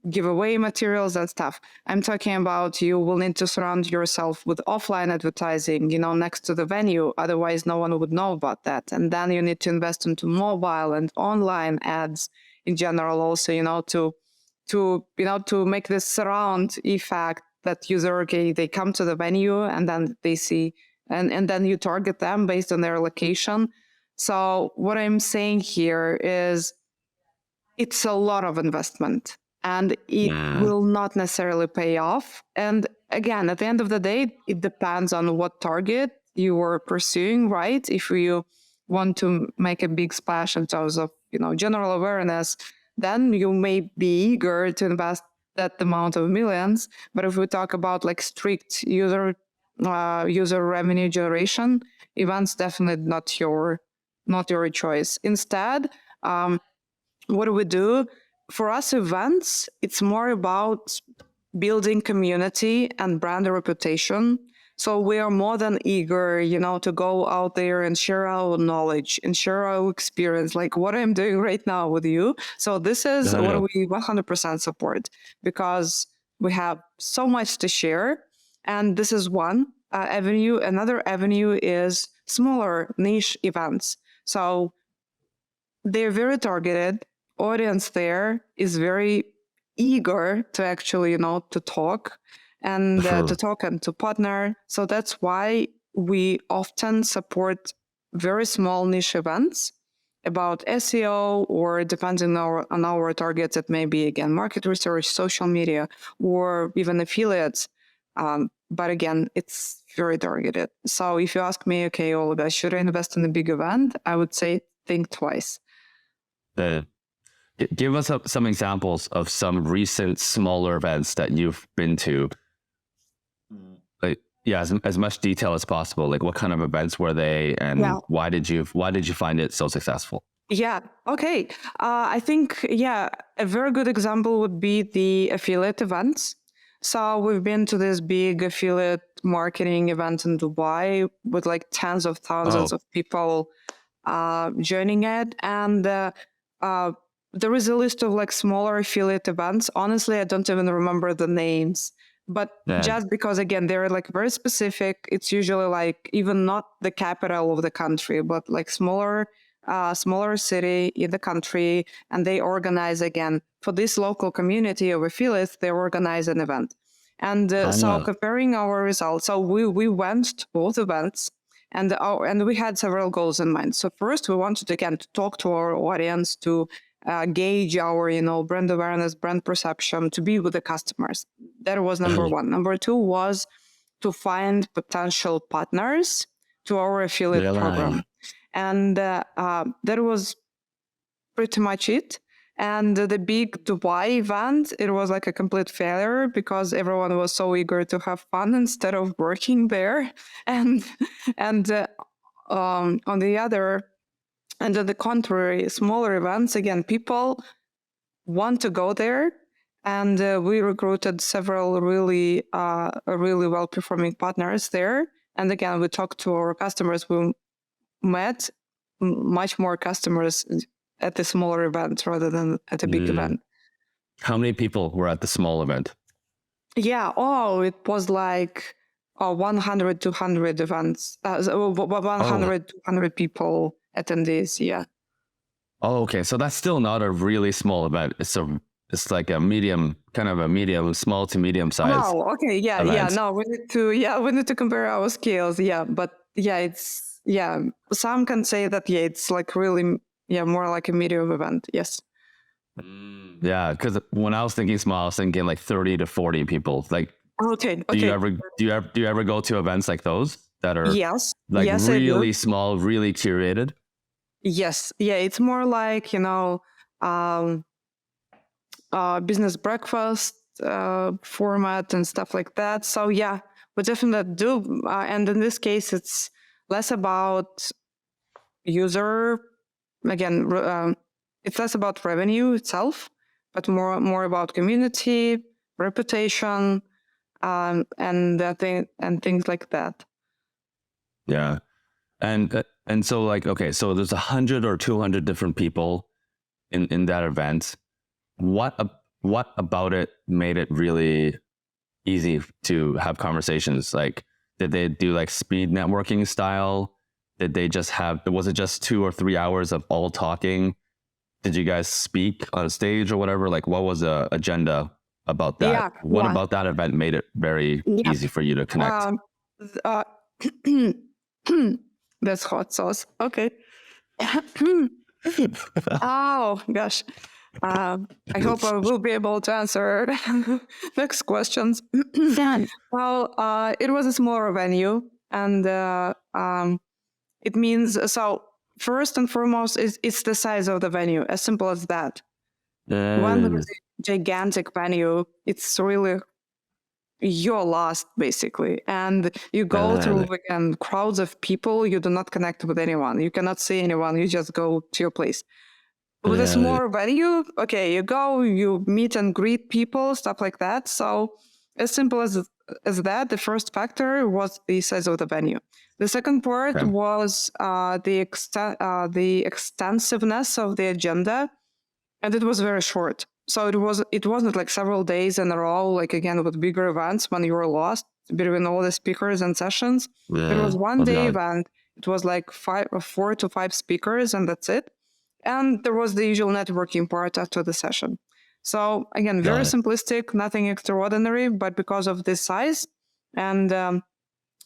giveaway materials and stuff. I'm talking about you will need to surround yourself with offline advertising, next to the venue. Otherwise, no one would know about that. And then you need to invest into mobile and online ads in general also, to make this surround effect that user, they come to the venue and then they see, and then you target them based on their location. So what I'm saying here is it's a lot of investment and it will not necessarily pay off. And again, at the end of the day, it depends on what target you are pursuing, right? If you want to make a big splash in terms of, general awareness, then you may be eager to invest that amount of millions. But if we talk about like strict user revenue generation, events definitely not your choice. Instead, what do we do? For us, events, it's more about building community and brand reputation. So we are more than eager, to go out there and share our knowledge and share our experience, like what I'm doing right now with you. So this is what we 100% support, because we have so much to share. And this is one avenue. Another avenue is smaller niche events. So they're very targeted. Audience there is very eager to actually, to talk and to partner. So that's why we often support very small niche events about SEO, or depending on our targets, it may be, again, market research, social media, or even affiliates. But again, it's very targeted. So if you ask me, okay, Olga, should I invest in a big event? I would say think twice. Give us some examples of some recent smaller events that you've been to. Like, as much detail as possible. Like, what kind of events were they, and why did you find it so successful? Yeah. Okay. I think a very good example would be the affiliate events. So we've been to this big affiliate marketing event in Dubai with like tens of thousands of people joining it, and there is a list of like smaller affiliate events. Honestly, I don't even remember the names, but just because, again, they're like very specific. It's usually like even not the capital of the country, but like smaller city in the country. And they organize, again, for this local community of affiliates, they organize an event. And so comparing our results, so we went to both events, and we had several goals in mind. So first, we wanted, again, to talk to our audience, to gauge our, brand awareness, brand perception, to be with the customers. That was number one. Number two was to find potential partners to our affiliate program. And that was pretty much it. And the big Dubai event, it was like a complete failure because everyone was so eager to have fun instead of working there. And on the contrary, smaller events, again, people want to go there. And we recruited several really well-performing partners there. And again, we talked to our customers. We met much more customers at the smaller event rather than at a big event. How many people were at the small event? Yeah, it was like 100, 200 events, 100, 200 people attendees, yeah. Oh, okay. So that's still not a really small event. It's like a medium, small to medium size. Oh, okay. Yeah, event. Yeah. No, we need to compare our scales. Yeah, but some can say that, it's like really, more like a medium event. Yes. Yeah, because when I was thinking small, I was thinking like 30 to 40 people. Like, okay. Do you ever go to events like those that are really small, really curated? Yes. Yeah, it's more like, business breakfast format and stuff like that. So yeah, we definitely do. And in this case, it's less about user, again, it's less about revenue itself, but more about community, reputation, and things like that. Yeah. And so like, okay, so there's 100 or 200 different people in that event. What about it made it really easy to have conversations? Like, did they do like speed networking style? Did they was it just 2 or 3 hours of all talking? Did you guys speak on stage or whatever? Like, what was the agenda about that? Yeah, what about that event made it very easy for you to connect? That's hot sauce. Okay. Oh, gosh. I hope I will be able to answer next questions. Well, it was a smaller venue, and it means so. First and foremost, it's the size of the venue. As simple as that. When there is a gigantic venue, it's really you're lost basically, and you go through again crowds of people. You do not connect with anyone. You cannot see anyone. You just go to your place. With a smaller venue, okay, you go, you meet and greet people, stuff like that. So as simple as that, the first factor was the size of the venue. The second part was the extensiveness of the agenda, and it was very short. So it wasn't like several days in a row, like again with bigger events when you were lost between all the speakers and sessions. It was one day event. It was like 4 to 5 speakers, and that's it. And there was the usual networking part after the session. So again, very simplistic, nothing extraordinary, but because of this size and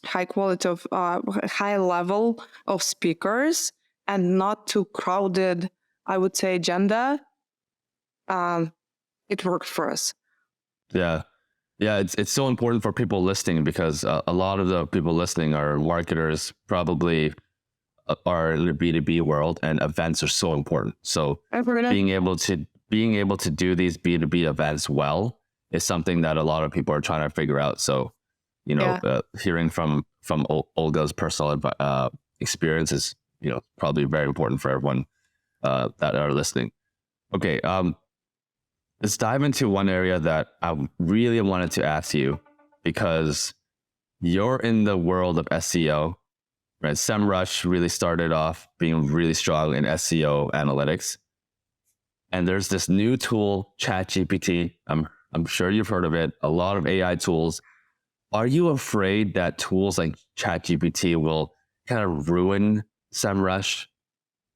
high quality of high level of speakers and not too crowded, I would say, agenda, it worked for us. Yeah. It's so important for people listening because a lot of the people listening are marketers, probably are in the B2B world, and events are so important. So being able to do these B2B events well is something that a lot of people are trying to figure out. So, hearing from Olga's personal experience is, probably very important for everyone that are listening. Okay. Let's dive into one area that I really wanted to ask you, because you're in the world of SEO. Right, SEMRush really started off being really strong in SEO analytics, and there's this new tool, ChatGPT. I'm sure you've heard of it. A lot of AI tools. Are you afraid that tools like ChatGPT will kind of ruin SEMRush,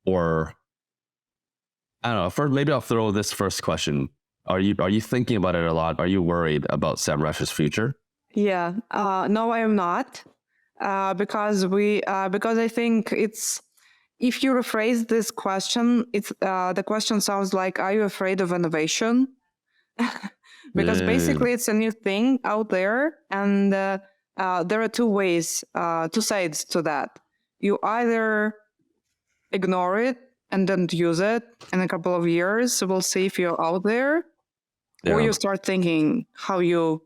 or I don't know? Maybe I'll throw this first question. Are you thinking about it a lot? Are you worried about SEMRush's future? Yeah. No, I am not. Because I think it's, if you rephrase this question, it's the question sounds like, are you afraid of innovation? Because basically it's a new thing out there, and there are two sides to that. You either ignore it and don't use it in a couple of years, we'll see if you're out there, or you start thinking how you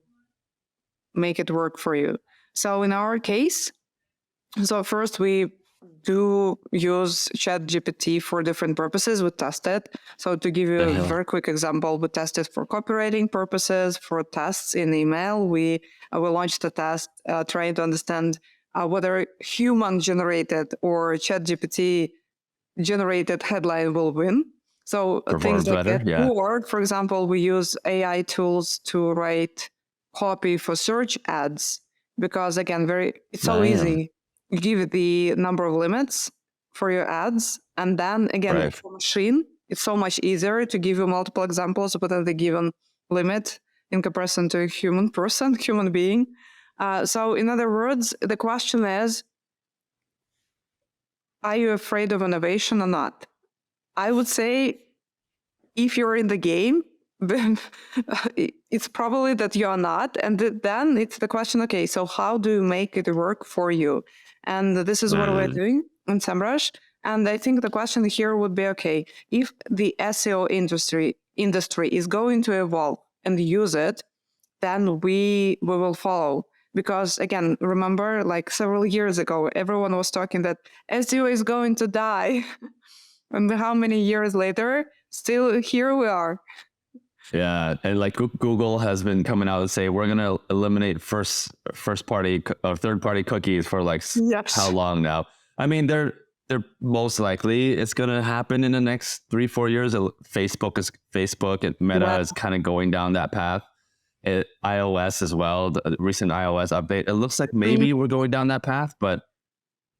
make it work for you. So in our case, first we do use ChatGPT for different purposes. We test it. So to give you a very quick example, we test it for copywriting purposes, for tests in email. We launched a test trying to understand whether human-generated or ChatGPT-generated headline will win. So things like that. Or, for example, we use AI tools to write copy for search ads. Because again, it's so easy. You give it the number of limits for your ads, and then again, for machine, it's so much easier to give you multiple examples within the given limit in comparison to a human being. So in other words, the question is, are you afraid of innovation or not? I would say, if you're in the game, then it's probably that you're not. And then it's the question, okay, so how do you make it work for you? And this is what we're doing in SEMRush. And I think the question here would be, okay, if the SEO industry is going to evolve and use it, then we will follow. Because again, remember, like several years ago, everyone was talking that SEO is going to die. And how many years later, still here we are. Yeah, and like Google has been coming out and say we're gonna eliminate first party or third party cookies for like how long now? I mean, they're most likely it's gonna happen in the next 3-4 years. Facebook and Meta is kind of going down that path. iOS as well, the recent iOS update. It looks like maybe we're going down that path, but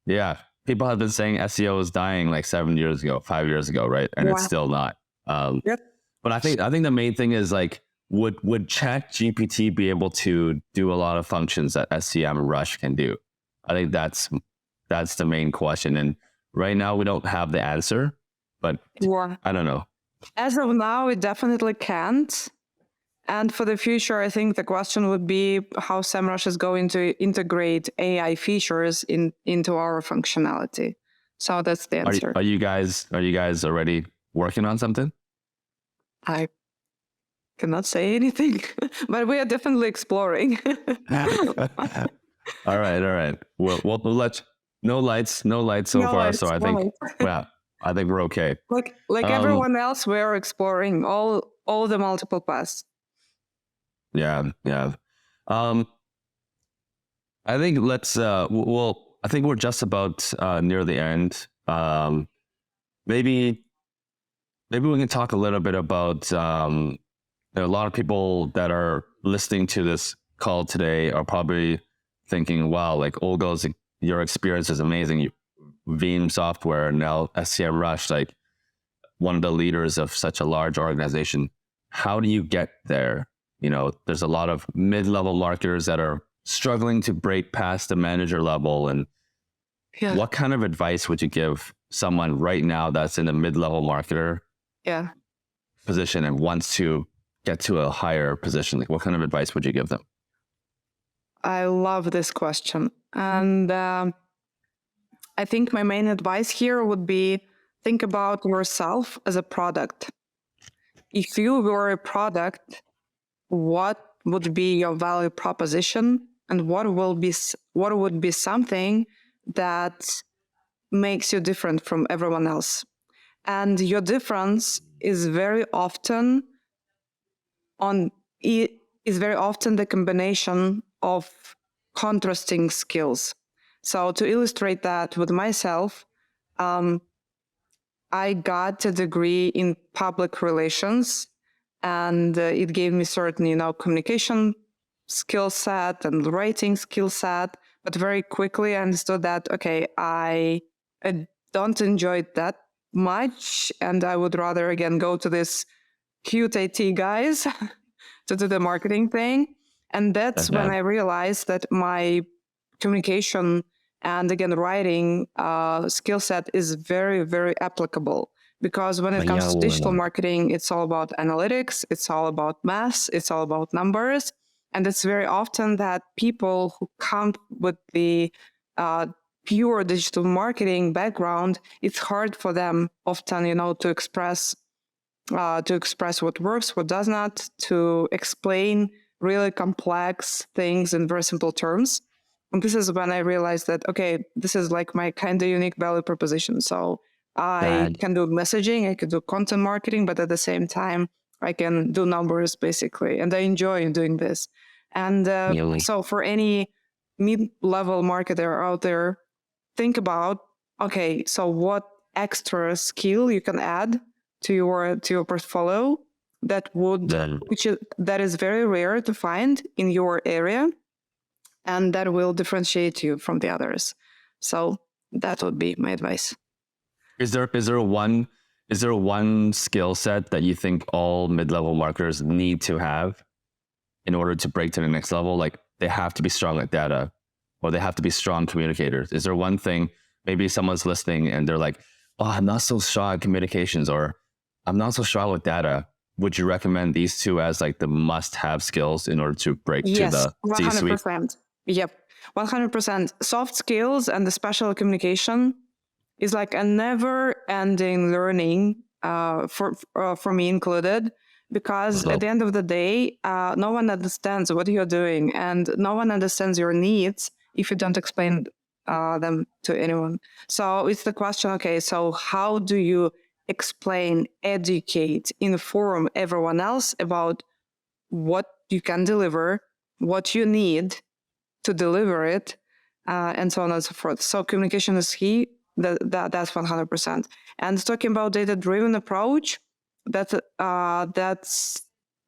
yeah, people have been saying SEO is dying like 7 years ago, 5 years ago, right? And it's still not. But I think the main thing is like, would ChatGPT be able to do a lot of functions that SEMRush can do? I think that's the main question. And right now we don't have the answer, but I don't know. As of now, it definitely can't. And for the future, I think the question would be how SEMRush is going to integrate AI features into our functionality. So that's the answer. Are you guys already working on something? I cannot say anything, but we are definitely exploring. All right. We'll let no lights so far. So I think, yeah, I think we're okay. Like everyone else, we're exploring all the multiple paths. Yeah. I think I think we're just about near the end. Maybe we can talk a little bit about a lot of people that are listening to this call today are probably thinking, wow, like Olga's, your experience is amazing. Veeam software, now SEMRush, like one of the leaders of such a large organization. How do you get there? There's a lot of mid-level marketers that are struggling to break past the manager level. And what kind of advice would you give someone right now that's in a mid-level marketer position and wants to get to a higher position? Like, what kind of advice would you give them? I love this question. And I think my main advice here would be think about yourself as a product. If you were a product, what would be your value proposition, and what would be something that makes you different from everyone else? And your difference is very often the combination of contrasting skills. So to illustrate that with myself, I got a degree in public relations, and it gave me certain, communication skill set and writing skill set. But very quickly I understood that, okay, I don't enjoy it that much, and I would rather, again, go to this cute IT guys to do the marketing thing. And that's when I realized that my communication and, again, writing skill set is very, very applicable. Because when it comes to digital marketing, it's all about analytics, it's all about math, it's all about numbers. And it's very often that people who come with the pure digital marketing background, it's hard for them often, to express what works, what does not, to explain really complex things in very simple terms. And this is when I realized that, okay, this is like my kind of unique value proposition. So I can do messaging, I can do content marketing, but at the same time, I can do numbers, basically. And I enjoy doing this. And so for any mid-level marketer out there, think about, okay, so what extra skill you can add to your portfolio that is very rare to find in your area, and that will differentiate you from the others. So that would be my advice. Is there one skill set that you think all mid-level marketers need to have in order to break to the next level? Like, they have to be strong at data, or they have to be strong communicators. Is there one thing, maybe someone's listening and they're like, oh, I'm not so strong at communications, or I'm not so strong with data. Would you recommend these two as like the must-have skills in order to break to the C-suite? 100%. Yep, 100%. Soft skills and the special communication is like a never-ending learning for me included, because at the end of the day, no one understands what you're doing, and no one understands your needs if you don't explain them to anyone. So it's the question, okay, so how do you explain, educate, inform everyone else about what you can deliver, what you need to deliver it, and so on and so forth. So communication is key. That's 100%. And talking about data-driven approach, that's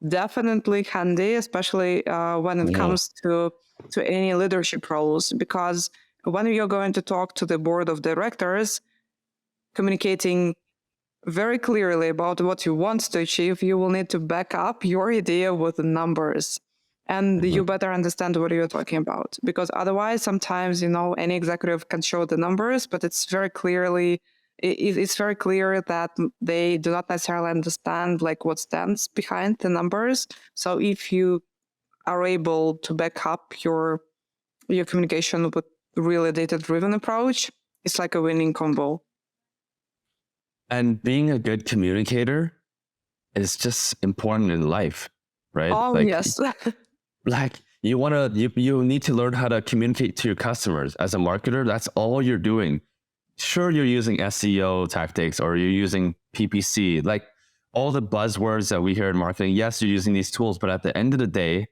definitely handy, especially when it comes to any leadership roles, because when you're going to talk to the board of directors, communicating very clearly about what you want to achieve, you will need to back up your idea with numbers. And you better understand what you're talking about, because otherwise sometimes, any executive can show the numbers, but it's very clearly it's very clear that they do not necessarily understand like what stands behind the numbers. So if you are able to back up your communication with really data-driven approach, it's like a winning combo. And being a good communicator is just important in life, right? Oh, like, yes. like you need to learn how to communicate to your customers. As a marketer, that's all you're doing. Sure, you're using SEO tactics or you're using PPC, like all the buzzwords that we hear in marketing. Yes, you're using these tools, but at the end of the day,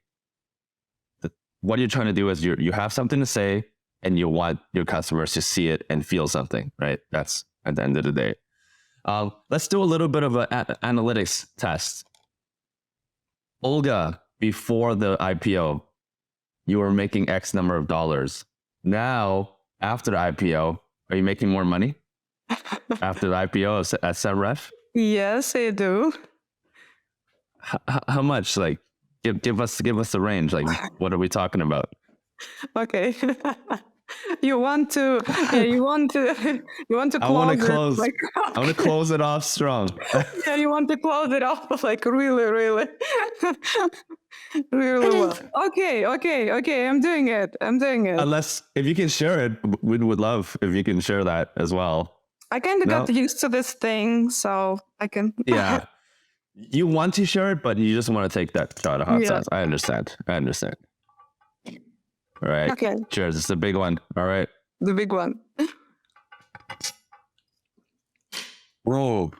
what you're trying to do is you have something to say and you want your customers to see it and feel something, right? That's at the end of the day. Let's do a little bit of an analytics test. Olga, before the IPO, you were making X number of dollars. Now, after the IPO, are you making more money? After the IPO at SEMRush? Yes, I do. How much? Like, give us the range. Like, what are we talking about? Okay. You want to close I want to close. Like, I want to close it off strong. yeah, you want to close it off like really, really, really well. Okay. I'm doing it. Unless if you can share it, we would love if you can share that as well. I kind of got used to this thing, so I can. Yeah, you want to share it, but you just want to take that shot of hot sauce. I understand. All right. Okay. Cheers. It's a big one. All right. The big one. Bro.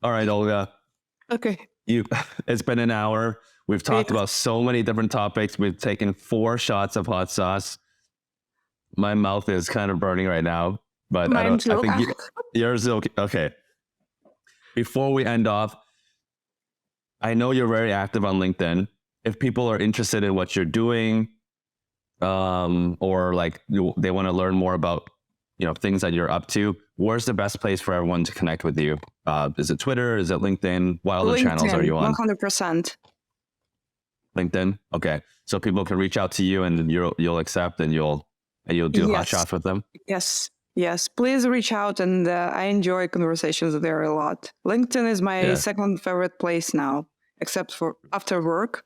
All right, Olga. Okay. It's been an hour. We've talked about so many different topics. We've taken 4 shots of hot sauce. My mouth is kind of burning right now, but I think yours is okay. Okay. Before we end off, I know you're very active on LinkedIn. If people are interested in what you're doing, or like they want to learn more about, things that you're up to, where's the best place for everyone to connect with you? Is it Twitter? Is it LinkedIn? What other channels are you on? 100%. LinkedIn. Okay, so people can reach out to you, and you'll accept, and you'll do hot shots with them. Yes. Please reach out, and I enjoy conversations there a lot. LinkedIn is my second favorite place now, except for after work.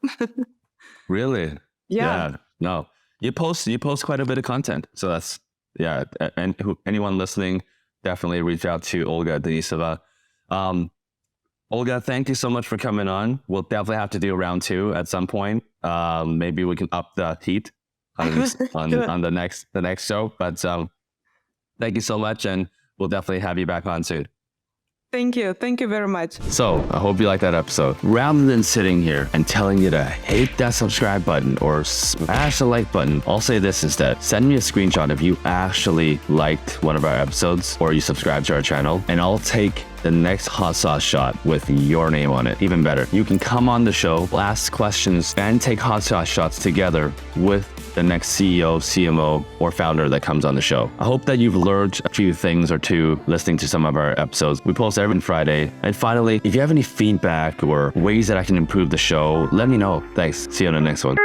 Really? Yeah. No, you post quite a bit of content, so that's and anyone listening, definitely reach out to Olga Denisova. Olga, thank you so much for coming on. We'll definitely have to do round 2 at some point. Maybe we can up the heat on the next show. But thank you so much, and we'll definitely have you back on soon. Thank you very much. So I hope you liked that episode. Rather than sitting here and telling you to hit that subscribe button or smash the like button, I'll say this instead. Send me a screenshot if you actually liked one of our episodes or you subscribed to our channel, and I'll take the next hot sauce shot with your name on it. Even better, you can come on the show, ask questions, and take hot sauce shots together with the next CEO, CMO, or founder that comes on the show. I hope that you've learned a few things or two listening to some of our episodes. We post every Friday. And finally, if you have any feedback or ways that I can improve the show, let me know. Thanks. See you on the next one.